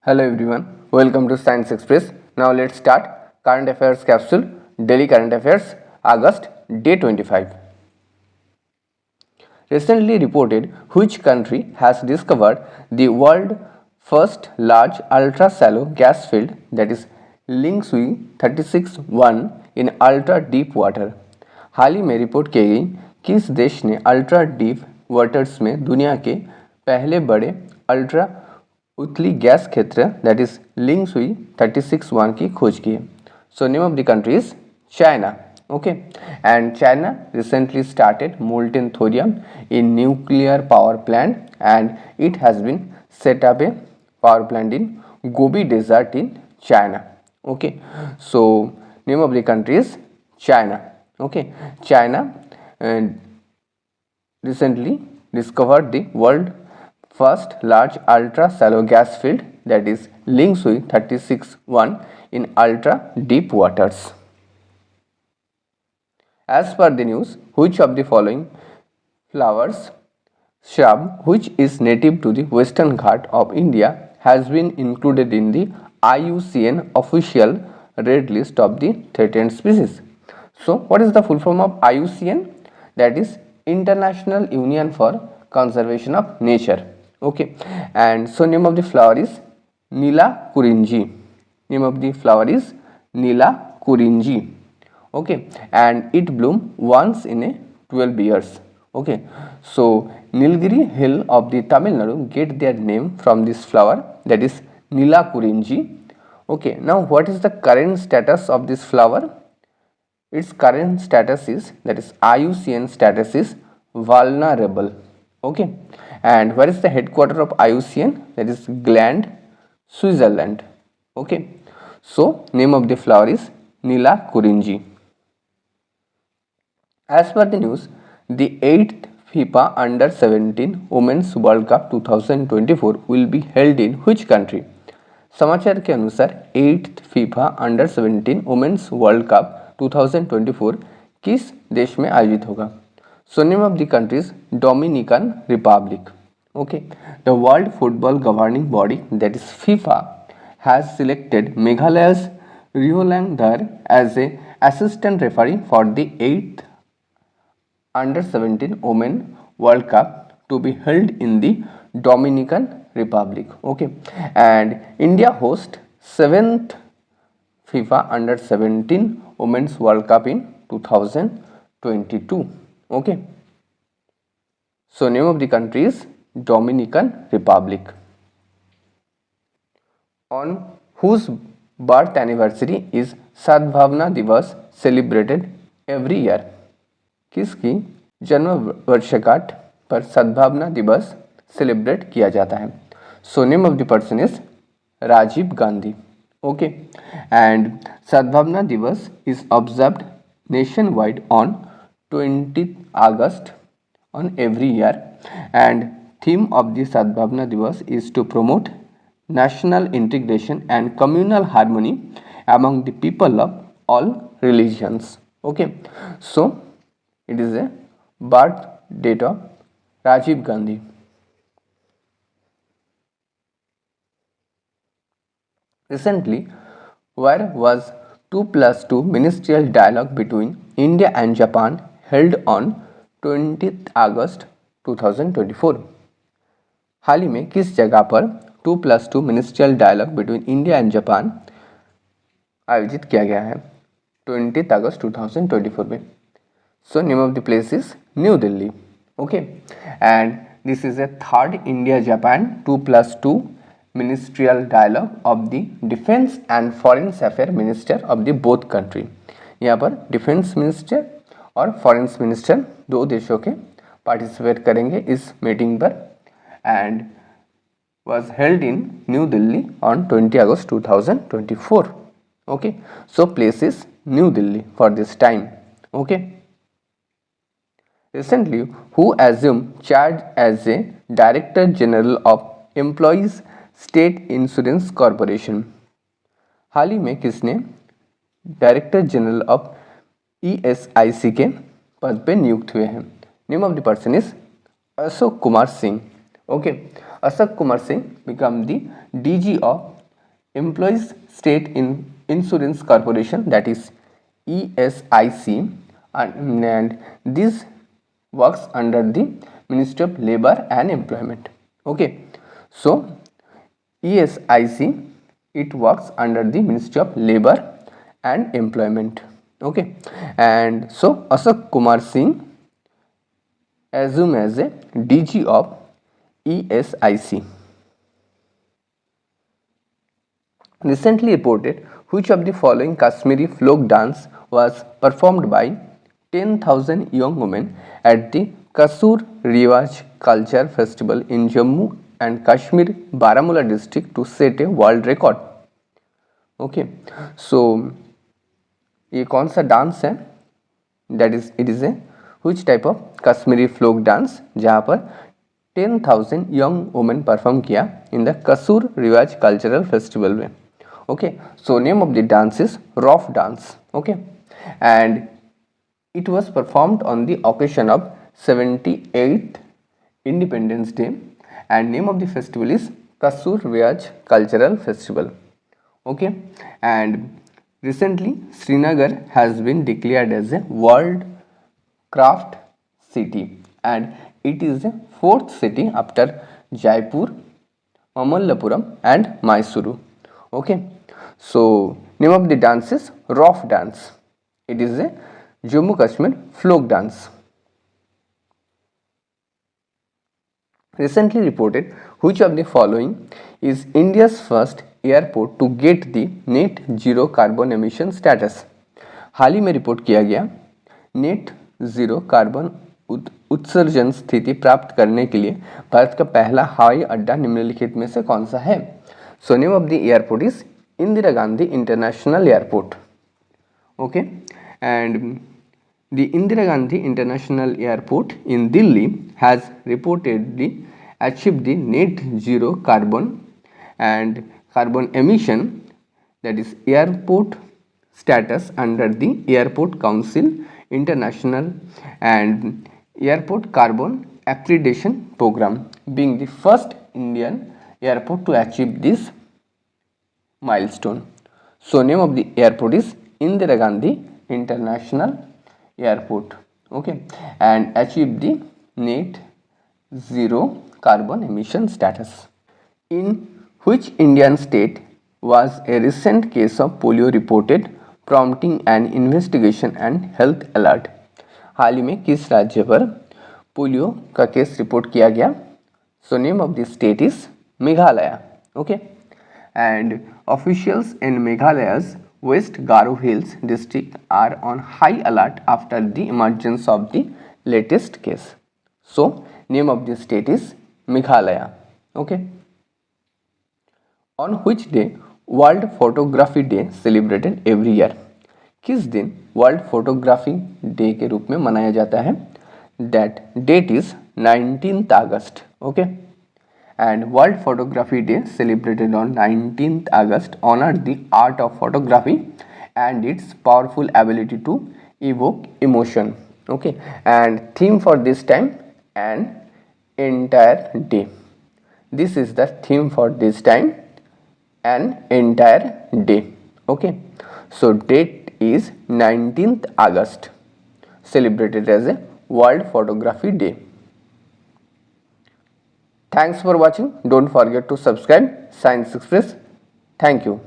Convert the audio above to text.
Hello everyone, welcome to Science Express. Now let's start current affairs capsule, daily current affairs, August, day 25. Recently reported which country has discovered the world first large ultra shallow gas field, that is Lingshui 36-1 in ultra deep water. हाल ही में report की गई किस देश ने ultra deep waters में दुनिया के पहले बड़े अल्ट्रा उथली गैस क्षेत्र दैट इज लिंगसुई 36-1 की खोज की है. So name of the country is China. Okay, and China recently started molten thorium in nuclear power plant, and it has been set up a power plant in Gobi Desert in China. Okay, so name of the country is China. Okay, China recently discovered the world first large ultra shallow gas field, that is Lingshui 36-1 in ultra deep waters. As per the news, which of the following flowers shrub which is native to the Western Ghat of India has been included in the IUCN official red list of the threatened species? So, what is the full form of IUCN? That is International Union for Conservation of Nature. Okay, and so name of the flower is Nila Kurinji. Name of the flower is Nila Kurinji. Okay, and it bloom once in a 12 years. Okay, so Nilgiri hill of the Tamil Nadu get their name from this flower, that is Nila Kurinji. Okay, now what is the current status of this flower? Its current status is, that is IUCN status is vulnerable. Okay, and where is the headquarter of IUCN? That is Gland, Switzerland. Okay, so name of the flower is Nila Kurinji. As per the news, the 8th FIFA Under-17 Women's World Cup 2024 will be held in which country? समाचार के अनुसार 8th FIFA Under-17 Women's World Cup 2024 किस देश में आयोजित होगा? So name of the country is Dominican Republic. Okay, the World Football Governing Body, that is FIFA, has selected Meghalaya's Riolang Dhar as a assistant referee for the 8th Under-17 Women World Cup to be held in the Dominican Republic. Okay, and India hosts 7th FIFA Under-17 Women's World Cup in 2022. Okay, so name of the country is Dominican Republic. On whose birth anniversary is Sadbhavna Divas celebrated every year? किसकी जन्म वर्षगांठ पर सद्भावना दिवस celebrate किया जाता है? So name of the person is Rajiv Gandhi. Okay, and Sadbhavana Diwas is observed nationwide on 20 August on every year, and theme of the Sadbhavana Diwas is to promote national integration and communal harmony among the people of all religions. Okay, so it is a birth date of Rajiv Gandhi. Recently, where was 2+2 ministerial dialogue between India and Japan held on 20th August 2024? हाल ही में किस जगह पर 2+2 ministerial dialogue between India and Japan आयोजित किया गया है 20 अगस्त 2024 में? So name of the place is New Delhi. Okay, and this is a third India-Japan 2+2 ministerial dialogue of the Defense and Foreign Affairs Minister of the both country. यहाँ पर defence minister और foreign minister दो देशों के participate करेंगे इस meeting पर, and was held in New Delhi on 20 August 2024. Okay, so place is New Delhi for this time. Okay, recently who assumed charge as a Director General of Employees State Insurance Corporation? हाल ही में किसने director general of ESIC के पद पे नियुक्त हुए हैं? Name of the person is Ashok Kumar Singh. Okay, Ashok Kumar Singh become the DG of Employees State Insurance Corporation, that is ESIC, and this works under the Ministry of Labor and Employment. Okay, so ESIC, it works under the Ministry of Labor and Employment. Okay, and so Ashok Kumar Singh assumed as a DG of ESIC. Recently reported, which of the following Kashmiri folk dance was performed by 10,000 young women at the Kasur Riwaj Culture Festival in Jammu and Kashmir, Baramulla district to set a world record? Okay, so ये कौन सा dance है? That is it is a which type of Kashmiri folk dance जहाँ पर 10,000 young women perform किया in the कसूर रिवाज cultural festival में. Okay, so name of the dance is rough dance. Okay, and it was performed on the occasion of 78th Independence Day, and name of the festival is Kasur Riwaj Cultural Festival. Okay, and recently Srinagar has been declared as a World Craft City, and it is the 4th city after Jaipur, Mamallapuram and Mysuru. Okay, so name of the dance is Rough dance. It is a Jammu Kashmir folk dance. Recently reported, which of the following is India's first airport to get the net zero carbon emission status? हाल ही में report किया गया net zero carbon उत्सर्जन स्थिति प्राप्त करने के लिए भारत का पहला हवाई अड्डा निम्नलिखित में से कौन सा है? So name of the airport is Indira Gandhi international airport. Okay, and the Indira Gandhi International Airport in Delhi has reportedly achieved the net zero carbon and carbon emission, that is airport status under the Airport Council International and Airport Carbon Accreditation Program, being the first Indian airport to achieve this milestone. So name of the airport is Indira Gandhi International Airport. Okay, and achieve the net zero carbon emission status. In which Indian state was a recent case of polio reported, prompting an investigation and health alert? हाल ही में किस राज्य पर polio का case report किया गया? So name of the state is Meghalaya. Okay, and officials in Meghalaya's West Garo Hills district are on high alert after the emergence of the latest case. So name of the state is Meghalaya. Okay. On which day World Photography Day celebrated every year? किस दिन world photography day के रूप में मनाया जाता है? That date is 19th August. Okay. And World Photography Day celebrated on 19th August honored the art of photography and its powerful ability to evoke emotion. Okay, and theme for this time, an entire day. This is the theme for this time, an entire day. Okay, so date is 19th August, celebrated as a World Photography Day. Thanks for watching. Don't forget to subscribe Science Express. Thank you.